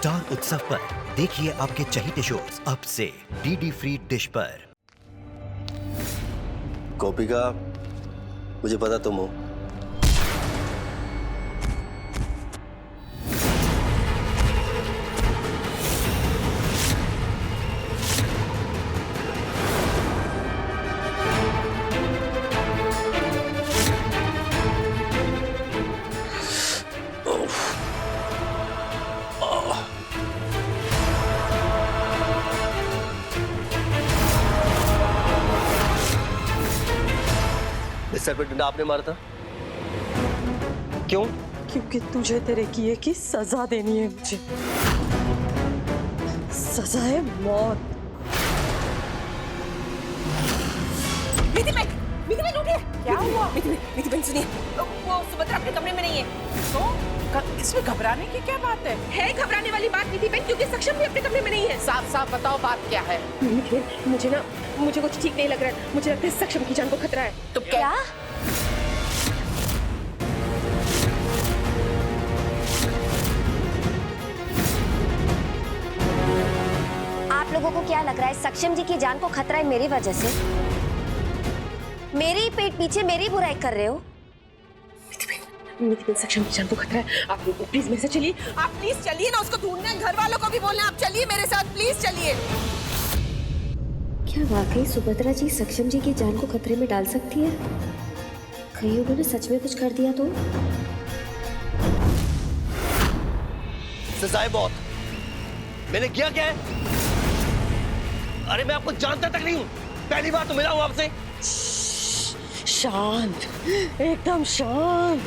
Star उत्सव पर देखिए आपके चहीते शोज अब से डीडी फ्री डिश पर। गोपिका, मुझे पता तुम हो। सर पे डंडा आपने मारा था, क्यों? क्योंकि तुझे तेरे किए की सजा देनी है मुझे। सजा है मौत। मिथि बहन उठिए। क्या हुआ? मिथि बहन सुनिए, वो सुभद्रा अपने कमरे में नहीं है। तो इसमें घबराने की क्या बात है? है घबराने वाली बात मिथि बहन, क्योंकि सक्षम भी अपने कमरे में नहीं है। साफ साफ बताओ बात क्या है? मिथि बहन, मुझे कुछ ठीक नहीं लग रहा है। मुझे लगता है सक्षम की जान को खतरा है। तो क्या? आप लोगों को क्या लग रहा है सक्षम जी की जान को खतरा है मेरी वजह से? मेरी पीठ पीछे मेरी बुराई कर रहे हो? मिथि बहन, सक्षम की जान को खतरा है। आप लोग प्लीज मेरे साथ चलिए। आप प्लीज चलिए ना, उसको ढूंढना है। घर वालों को भी बोलना, आप चलिए मेरे साथ, प्लीज चलिए। क्या वाकई सुभद्रा जी सक्षम जी की जान को खतरे में डाल सकती है? कहीं उन्होंने सच में कुछ कर दिया तो? सजाए बहुत। मैंने किया क्या है? अरे मैं आपको जानता तक नहीं हूँ। पहली बार तो मिला हूँ आपसे। शांत, एकदम शांत।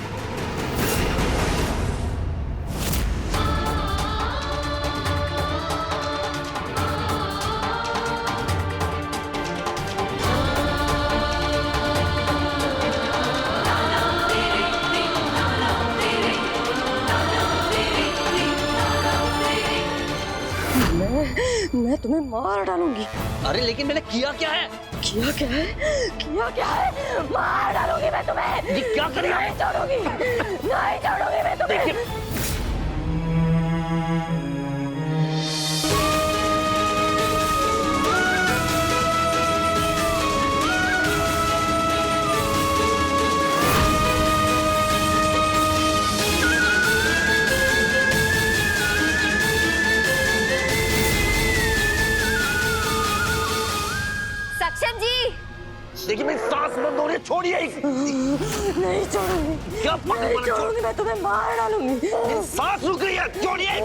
मैं तुम्हें मार डालूंगी। अरे लेकिन मैंने किया क्या है? किया क्या है? किया क्या है? मार डालूंगी मैं तुम्हें। ये क्या कर रही हो? नहीं छोड़ूंगी, नहीं छोड़ूंगी मैं तुम्हें। सक्षम जी! देखिए मेरी सांस बंद हो रही है, छोड़िए। नहीं छोड़ूंगी। क्या नहीं छोड़ूंगी, मैं तुम्हें मार डालूंगी। सांस रुक रही है, छोड़िए।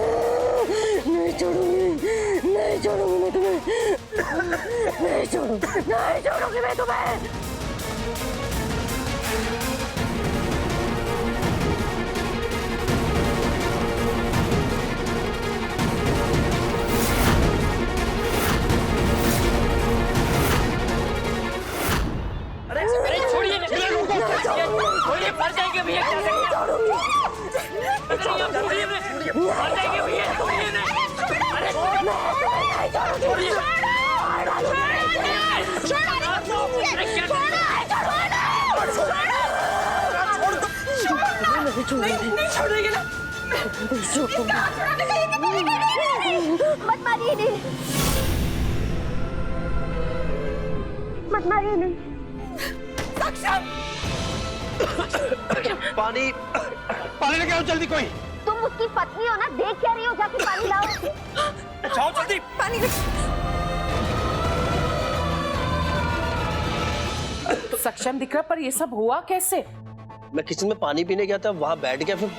नहीं छोड़ूंगी, नहीं छोड़ूंगी मैं तुम्हें। नहीं छोड़ूंगी मैं तुम्हें। मर जाएंगे भैया, क्या करेंगे? छोड़िए, मर जाएंगे भैया, छोड़िए। अरे छोड़िए, नहीं छोड़ेंगे ना। मत मारिए नहीं, मत मारिए नहीं। सक्षम! पानी लेके आओ जल्दी कोई। तुम उसकी पत्नी हो ना, देख क्या रही हो? जाके पानी लाओ। जाओ जल्दी। पानी। सक्षम दिख रहा, पर ये सब हुआ कैसे? मैं किचन में पानी पीने गया था, वहां बैठ गया, फिर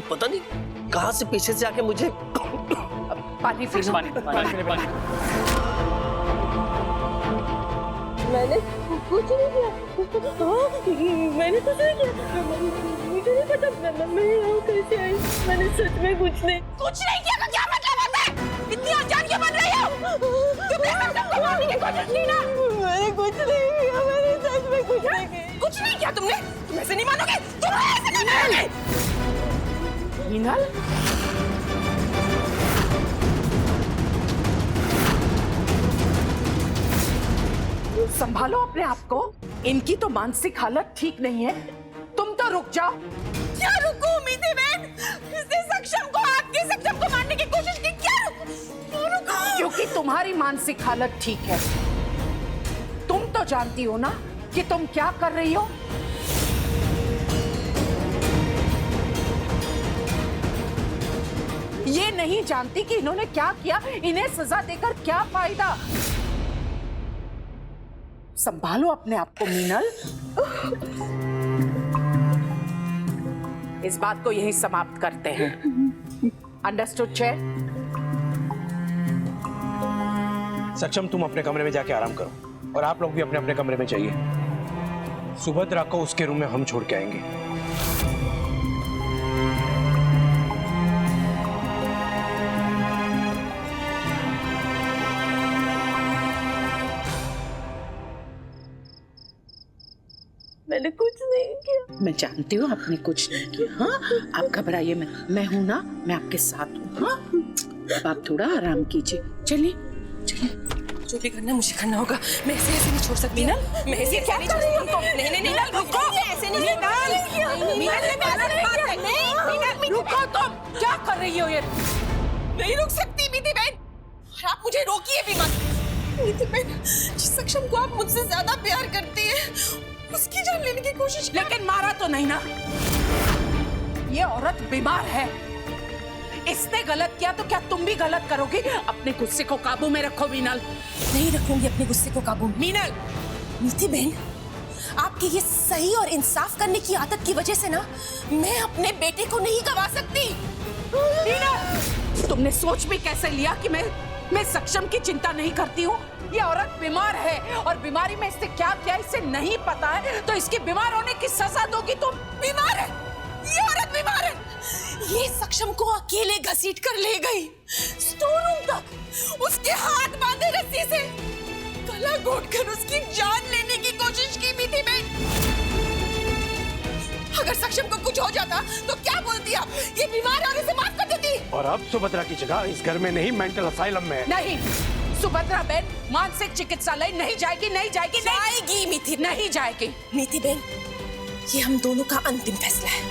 पता नहीं कहां से पीछे से आके मुझे पानी पानी। मैंने कुछ नहीं किया। मैंने कुछ नहीं किया। मुझे नहीं पता मैं यहाँ कैसे आई। मैंने सच में कुछ नहीं किया का क्या मतलब होता है? इतनी अनजान क्यों बन रही हो? तुमने सक्षम को मारने की कोशिश की ना? मैंने कुछ नहीं किया। मैंने सच में कुछ नहीं किया। कुछ नहीं किया तुमने? तुम ऐसे नहीं मानोगे। तुम ऐसे नहीं मानोगे। हीनल? संभालो अपने आप को। इनकी तो मानसिक हालत ठीक नहीं है। तुम तो रुक जाओ। क्या रुकूं मिथि बहन? इसने सक्षम को हाथ तुम्हारी मानसिक हालत ठीक है। तुम तो जानती हो ना कि तुम क्या कर रही हो। ये नहीं जानती कि इन्होंने क्या किया, इन्हें सजा देकर क्या फायदा। संभालो अपने आप को मीनल। इस बात को यही समाप्त करते हैं। Understood chair? सक्षम, तुम अपने कमरे में जाके आराम करो और आप लोग भी अपने अपने कमरे में जाइए। सुभद्रा को उसके रूम में हम छोड़ के आएंगे। मैंने कुछ नहीं किया। मैं जानती हूँ आपने कुछ नहीं किया। हाँ, आप घबराइए मत, मैं हूं ना, मैं आपके साथ हूँ। हाँ, अब आप थोड़ा आराम कीजिए। चलिए चलिए, जो भी करना मुझे करना होगा। मैं ऐसे ऐसे नहीं छोड़ सकती ना। मैं ऐसे क्या नहीं कर छोड़ रही हो? सकती। नहीं नहीं नहीं, रुको। ऐसे नहीं रुको, तुम क्या कर रही हो? ये नहीं रुक सकती मीठी बहन, और आप मुझे रोकिए भी मत। मीठी बहन, जिस सक्षम को आप मुझसे ज्यादा प्यार करती है उसकी जान लेने की कोशिश कर। लेकिन मारा तो नहीं ना। ये औरत बीमार है। इसने गलत किया तो क्या तुम भी गलत करोगी? अपने गुस्से को काबू में रखो मीनल। नहीं रखूंगी अपने गुस्से को काबू में। मीनल, मीठी बहन, आपकी ये सही और इंसाफ करने की आदत की वजह से ना मैं अपने बेटे को नहीं गवा सकती। मीनल, तुमने सोच भी कैसे लिया कि मैं सक्षम की चिंता नहीं करती हूँ? ये औरत बीमार है और बीमारी में इसने क्या किया इसे नहीं पता है, तो इसके बीमार होने की सजा दोगी तुम? बीमार है, ये औरत बीमार है। ये सक्षम को अकेले घसीट कर ले गई स्टोर रूम तक, उसके हाथ बांधे रस्सी से, गला घोटकर उसकी जान लेने की कोशिश की मीठी बहन। अगर सक्षम को कुछ हो जाता तो क्या बोलती आप? ये बीमार औरत से माफ कर देती। और अब सुभद्रा की जगह इस घर में नहीं, मेंटल असाइलम में है। नहीं, सुभद्रा बहन मानसिक चिकित्सालय नहीं जाएगी, नहीं जाएगी, जाएगी मीठी, नहीं जाएगी। मीठी बहन, ये हम दोनों का अंतिम फैसला है।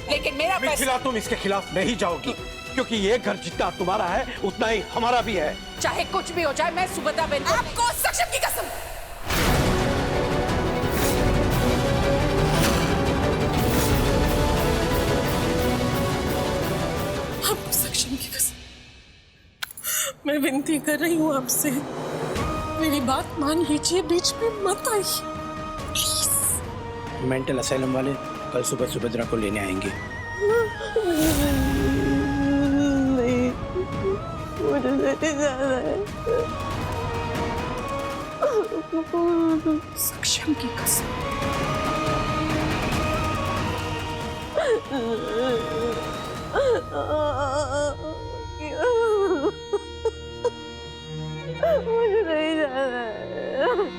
लेकिन मेरा फैसला, तुम इसके खिलाफ नहीं जाओगी, क्योंकि ये घर जितना तुम्हारा है उतना ही हमारा भी है। चाहे कुछ भी हो जाए, मैं सुभद्रा बहन को आपको सक्षम की कसम। आपको सक्षम की कसम, मैं विनती कर रही हूँ आपसे, मेरी बात मान लीजिए, बीच में मत आइए प्लीज। मेंटल असाइलम वाले कल सुबह सुभद्रा को लेने आएंगे। नहीं, मुझे नहीं जाना है। सक्षम की कसम। मुझे नहीं जाना है।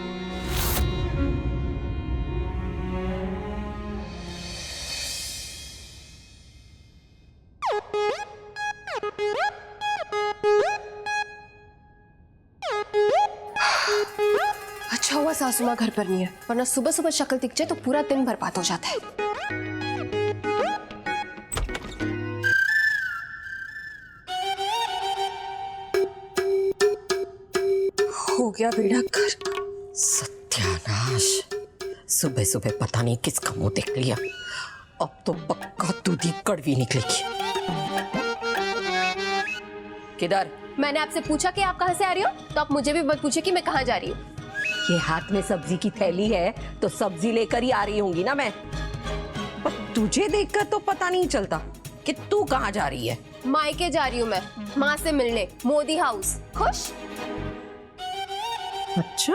अच्छा हुआ सासू माँ घर पर नहीं है, वरना सुबह सुबह शक्ल दिख जाए तो पूरा दिन बर्बाद हो जाता है। हो गया बेड़ा कर। सत्यानाश, सुबह सुबह पता नहीं किसका मुंह देख लिया। अब तो पक्का दूधी कड़वी निकलेगी। किधर? मैंने आपसे पूछा कि आप कहाँ से आ रही हो, तो आप मुझे भी मत पूछे कि मैं कहाँ जा रही हूँ। ये हाथ में सब्जी की थैली है तो सब्जी लेकर ही आ रही होंगी ना मैं। पर तुझे देखकर तो पता नहीं चलता कि तू कहाँ जा रही है। मायके जा रही हूँ मैं, माँ से मिलने, मोदी हाउस। खुश? अच्छा,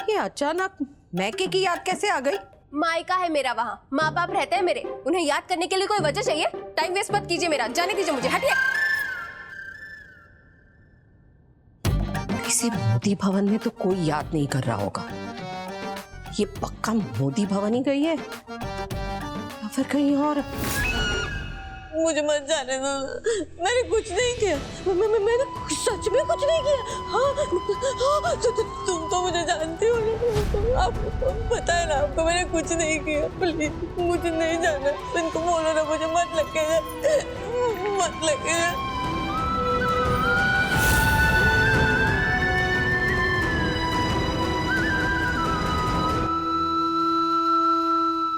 ये अचानक मैके की याद कैसे आ गई? मायका है मेरा वहाँ, माँ बाप रहते हैं मेरे, उन्हें याद करने के लिए कोई वजह चाहिए? टाइम वेस्ट मत कीजिए मेरा, जाने दीजिए मुझे, हटिए। इसे मोदी भवन में तो कोई याद नहीं कर रहा होगा। ये पक्का मोदी भवन ही गई है या फिर कहीं और। मुझे मत जाने दो, मैंने कुछ नहीं किया। मैंने कुछ सच में कुछ नहीं किया? हाँ, तुम तो मुझे जानती हो ना, आपको पता है ना, आपको मैंने कुछ नहीं किया। प्लीज मुझे नहीं जाना, इनको बोलो ना, मुझे मत लगे जा, मत लगे जा।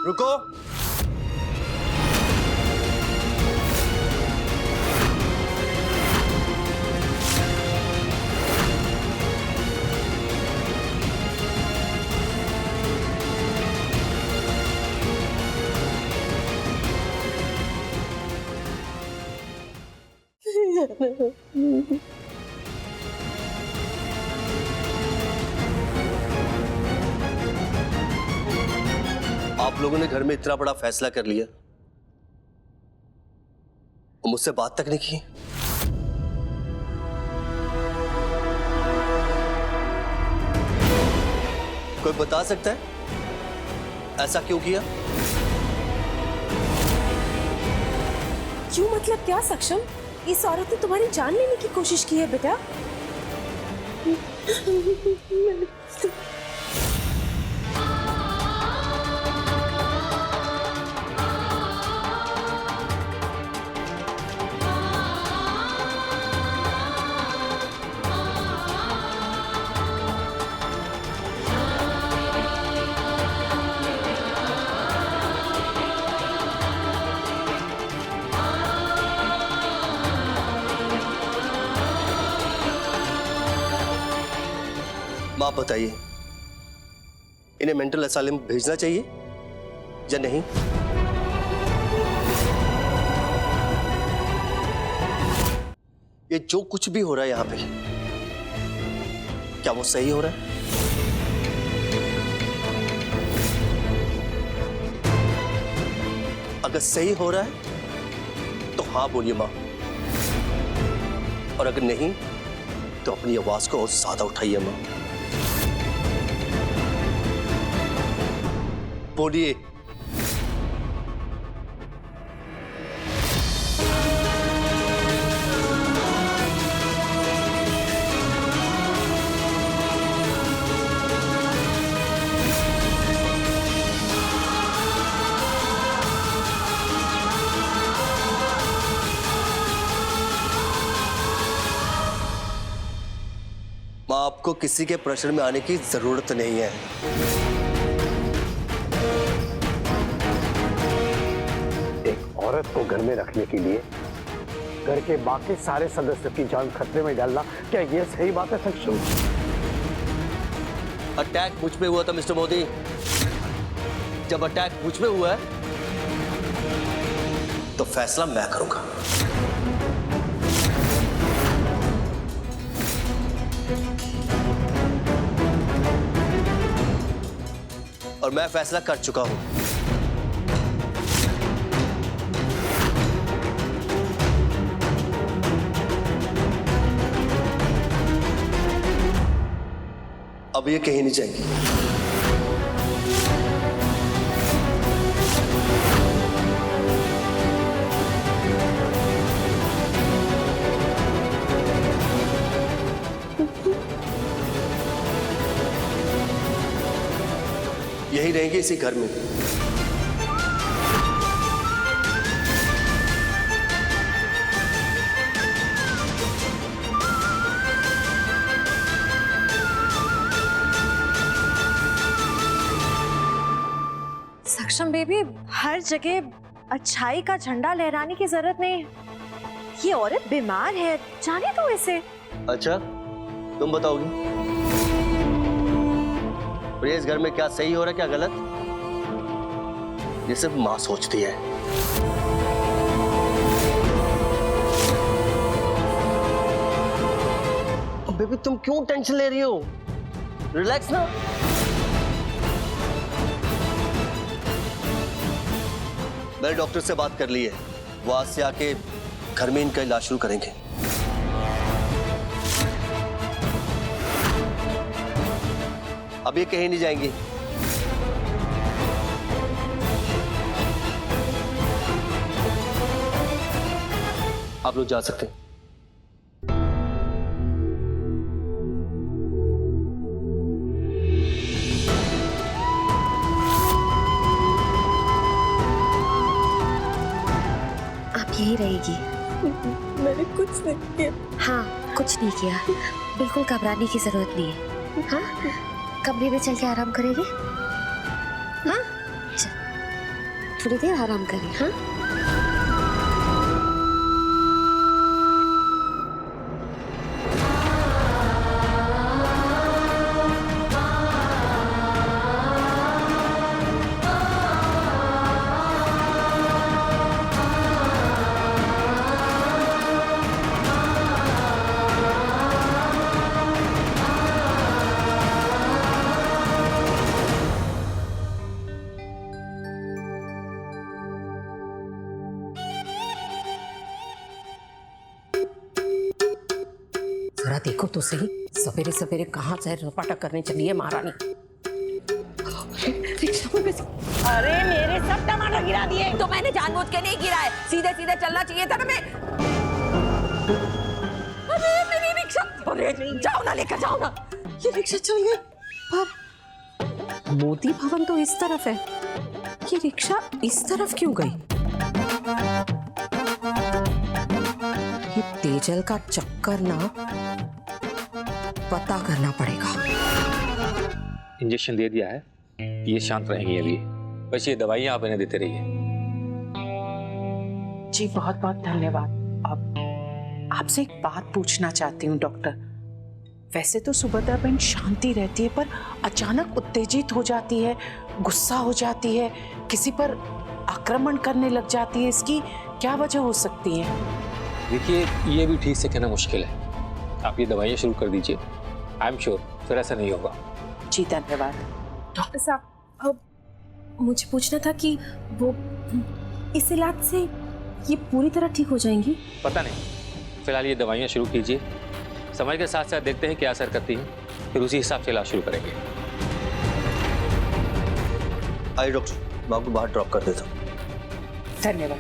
रुको। आप लोगों ने घर में इतना बड़ा फैसला कर लिया और मुझसे बात तक नहीं की। कोई बता सकता है ऐसा क्यों किया? क्यों मतलब क्या सक्षम? इस औरत ने तुम्हारी जान लेने की कोशिश की है बेटा। आप बताइए, इन्हें मेंटल असाइलम भेजना चाहिए या नहीं? ये जो कुछ भी हो रहा है यहां पे, क्या वो सही हो रहा है? अगर सही हो रहा है तो हाँ बोलिए मां, और अगर नहीं तो अपनी आवाज को और ज्यादा उठाइए मां। बोलिए। मां, आपको किसी के प्रेशर में आने की जरूरत नहीं है। औरत को घर में रखने के लिए घर के बाकी सारे सदस्यों की जान खतरे में डालना, क्या यह सही बात है सक्षम? अटैक मुझ पे हुआ था मिस्टर मोदी। जब अटैक मुझ पे हुआ है तो फैसला मैं करूंगा। और मैं फैसला कर चुका हूं। अब ये कहीं नहीं जाएंगी। यही रहेंगे इसी घर में। सक्षम बेबी, हर जगह अच्छाई का झंडा लहराने की जरूरत नहीं। ये औरत बीमार है, जाने दो इसे। अच्छा, तुम बताओगी इस घर में क्या सही हो रहा है क्या गलत? ये सिर्फ मां सोचती है। बेबी तुम क्यों टेंशन ले रही हो? रिलैक्स ना। मैंने डॉक्टर से बात कर ली है, वो आज से आके घर में इनका इलाज शुरू करेंगे। अब ये कहीं नहीं जाएंगी। आप लोग जा सकते हैं। यही रहेगी। मैंने कुछ नहीं किया। हाँ, कुछ नहीं किया। बिल्कुल घबराने की जरूरत नहीं है। हाँ, कमरे में चल के आराम करेंगे। हाँ, चल थोड़ी देर आराम करें। हाँ, जरा देखो तो सही, सवेरे सवेरे कहाँ से रपाटा करने चली है महारानी। अरे मेरे सब टमाटर गिरा दिए। तो मैंने जानबूझ के नहीं गिरा है, सीधे सीधे चलना चाहिए था ना मैं। अरे मेरी रिक्शा, अरे जाओ ना, लेकर जाओ ना। ये रिक्शा चल गई। पर मोती भवन तो इस तरफ है, ये रिक्शा इस तरफ क्यों गई? ये तेजल का चक्कर ना पता करना पड़ेगा। इंजेक्शन दे दिया है, ये शांत रहेंगी अभी। बस ये दवाइयां आप इन्हें देते रहिए। जी बहुत बहुत धन्यवाद। अब आपसे एक बात पूछना चाहती हूँ डॉक्टर। वैसे तो सुभद्रा बहन शांति रहती है, पर अचानक उत्तेजित हो जाती है, गुस्सा हो जाती है, किसी पर आक्रमण करने लग जाती है। इसकी क्या वजह हो सकती है? देखिए, ये भी ठीक से कहना मुश्किल है। आप ये दवाइयाँ शुरू कर दीजिए, आई एम श्योर फिर ऐसा नहीं होगा। जी धन्यवाद। डॉक्टर साहब, अब मुझे पूछना था कि वो इस इलाज से ये पूरी तरह ठीक हो जाएंगी? पता नहीं, फिलहाल ये दवाइयाँ शुरू कीजिए, समय के साथ साथ देखते हैं क्या असर करती हैं, फिर उसी हिसाब से इलाज शुरू करेंगे। आइए डॉक्टर, मैं आपको बाहर ड्रॉप कर देता हूँ। धन्यवाद।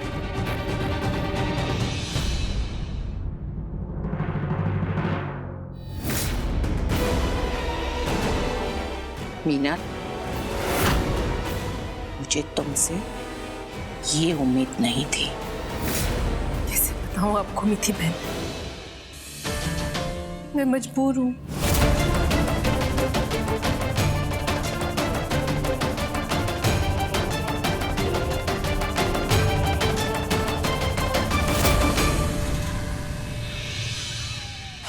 मीना, मुझे तुमसे ये उम्मीद नहीं थी। कैसे बताऊं आपको मीठी बहन, मैं मजबूर हूँ।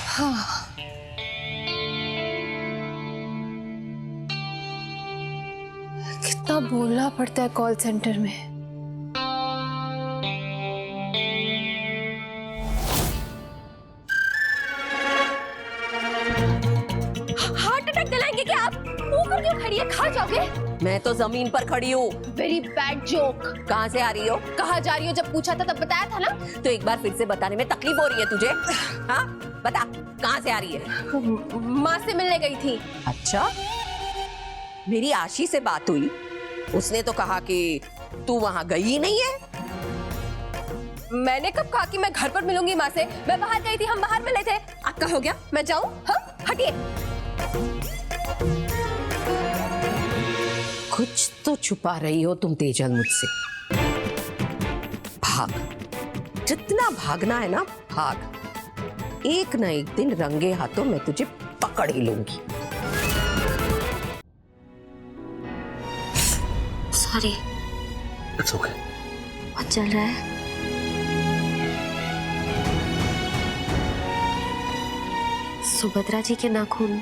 हाँ, कितना बोलना पड़ता है कॉल सेंटर में। हार्ट अटैक दिलाएंगे क्या आप? ऊपर क्यों खड़ी है, खा जाओगे? मैं तो जमीन पर खड़ी हूँ। Very bad joke. कहाँ से आ रही हो? कहाँ जा रही हो जब पूछा था तब बताया था ना। तो एक बार फिर से बताने में तकलीफ हो रही है तुझे? हाँ बता, कहाँ से आ रही है? माँ से मिलने गई थी। अच्छा, मेरी आशी से बात हुई, उसने तो कहा कि तू वहां गई ही नहीं है। मैंने कब कहा कि मैं घर पर मिलूंगी माँ से? मैं बाहर गई थी, हम बाहर मिले थे। आपका हो गया, मैं जाऊं? हाँ, हटिए। कुछ तो छुपा रही हो तुम तेजल मुझसे। भाग, जितना भागना है ना भाग। एक ना एक दिन रंगे हाथों मैं तुझे पकड़ ही लूंगी। सॉरी। It's okay. बहुत चल रहा है। सुभद्रा जी के नाखून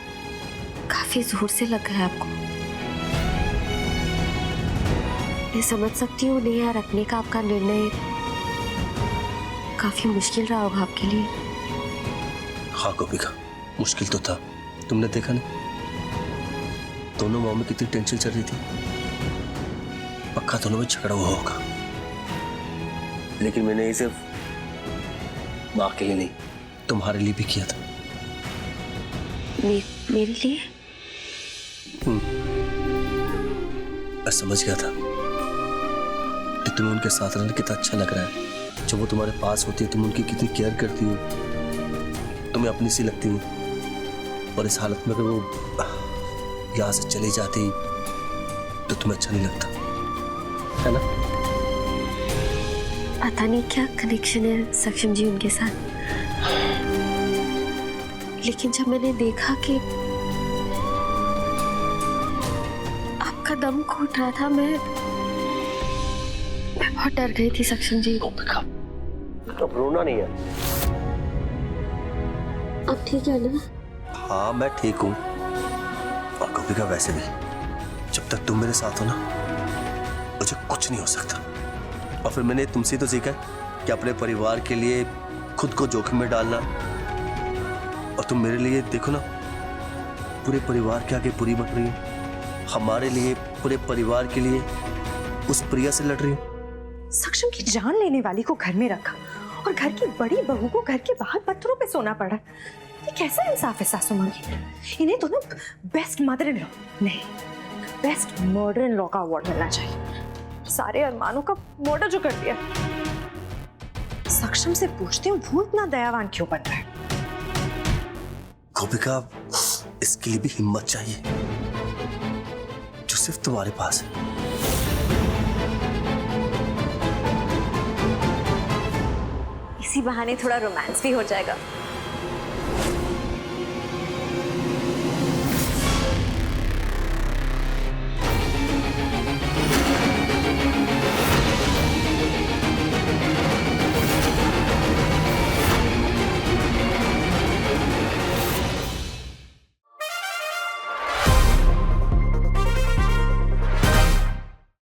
काफी जोर से लग गए आपको। मैं समझ सकती हूँ उन्हें यहाँ रखने का आपका निर्णय काफी मुश्किल रहा होगा आपके लिए। हाँ गोपिका, मुश्किल तो था। तुमने देखा नहीं, दोनों माँ में कितनी टेंशन चल रही थी। पक्का दोनों में झगड़ा हुआ होगा, लेकिन मैंने ये सिर्फ माँ के लिए नहीं, तुम्हारे लिए भी किया था। मेरे लिए? मैं समझ गया था कि तुम्हें उनके साथ रहना कितना अच्छा लग रहा है। जब वो तुम्हारे पास होती है तुम उनकी कितनी केयर करती हो, तुम्हें अपनी सी लगती है। और इस हालत में अगर वो यहाँ से चली जाती तो तुम्हें अच्छा नहीं लगता, है ना? पता नहीं क्या कनेक्शन है सक्षम जी उनके साथ, लेकिन जब मैंने देखा कि आपका दम घुट रहा था, मैं बहुत डर गई थी सक्षम जी। तो रोना नहीं है। अब ठीक है ना? हाँ मैं ठीक हूँ। और गोपिका वैसे भी जब तक तुम मेरे साथ हो ना, मुझे कुछ नहीं हो सकता। और फिर मैंने तुमसे तो सीखा कि अपने परिवार के लिए खुद को जोखिम में डालना। और तुम मेरे लिए देखो ना, पूरे परिवार के आगे बुरी बन रही हो, हमारे लिए, पूरे परिवार के लिए उस प्रिया से लड़ रही हो। सक्षम की जान लेने वाली को घर में रखा और घर की बड़ी बहू को घर के बाहर पत्थरों पे सोना पड़ा। ये कैसा इंसाफ है सासू माँ की? इन्हें तो ना बेस्ट मदर इन लॉ नहीं, बेस्ट मर्डर इन लॉ का अवार्ड मिलना चाहिए। सारे अरमानों का मर्डर जो कर दिया। सक्षम से पूछते हूँ वो इतना दयावान क्यों बन रहा है? गोपिका, इसके लिए भी हिम्मत चाहिए जो सिर्फ तुम्हारे पास है। इसी बहाने थोड़ा रोमांस भी हो जाएगा।